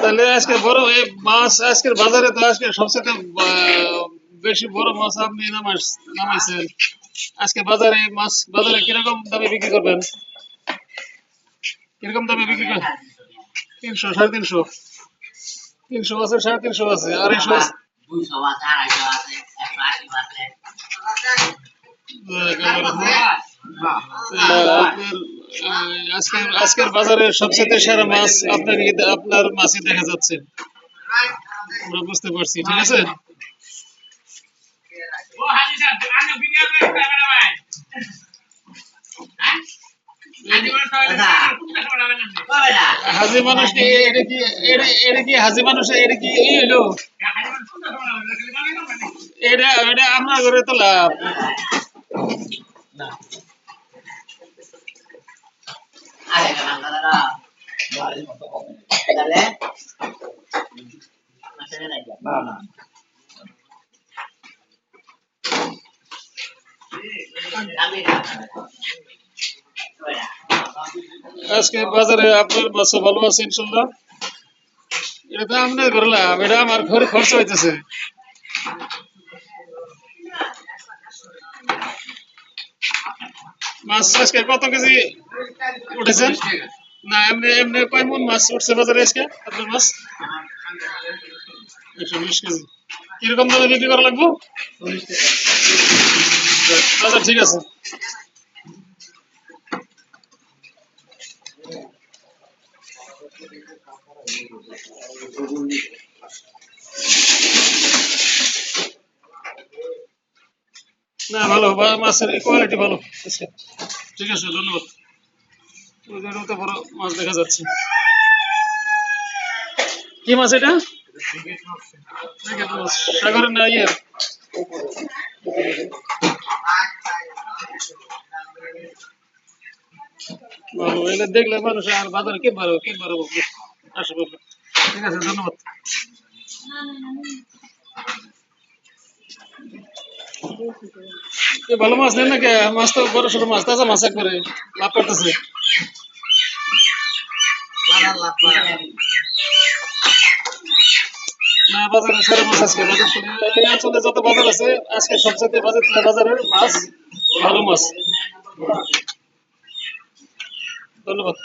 তাহলে আজকে বড় এই মাছ আজকের বাজারে তো আজকে সবচেয়ে বেশি বড় মাছ আপনি নামাইছেন। আজকে বাজারে মাছ বাজারে কিরকম দামে বিক্রি করবেন? কিরকম দামে বিক্রি করবেন? 300, 350, 300 আছে, 350 আছে, 250 আছে। আপনার আজকের বাজারে সবচেয়ে সেরা মাছ আপনার মাছই দেখা যাচ্ছে, আমরা বুঝতে পারছি। ঠিক আছে, হাজি মানুষ কি এটা কি হাজি মানুষ এটা কি এই হইলো? এটা এটা আমরা করে তো লাভ। আজকে বাজারে আপনার মাছ ভালো আছে ইনশাল্লাহ। এটা তো আপনার ঘরে লাভ, এটা আমার ঘরে খরচ হইতেছে। মাছ আজকে কত কেজি উঠেছেন? না এমনি এমনি কয় মন মাছ উঠছে বাজারে আজকে আপনার মাছ? 120 কেজি। কিরকম দামে বিক্রি করা লাগবো? আচ্ছা ঠিক আছে। না ভালো, মাছের কোয়ালিটি ভালো। ঠিক আছে, ধন্যবাদ। ওই তো বড় মাছ দেখা যাচ্ছে। কি মাছ এটা? সাগরের না ইয়ের? ভালো, এগুলো দেখলে মানুষ আর বাজারে কিনবার আসে বলবে। ঠিক আছে, ধন্যবাদ। ভালো মাছ নেন নাকি? মাছ তো বড় ছোট মাছ, তাজা মাছ একবারে লাভ করতেছে। না বাজারে সেরা মাছ আজকে এই অঞ্চলে যত বাজার আছে আজকে সবচেয়ে বাজারের মাছ ভালো মাছ। ধন্যবাদ।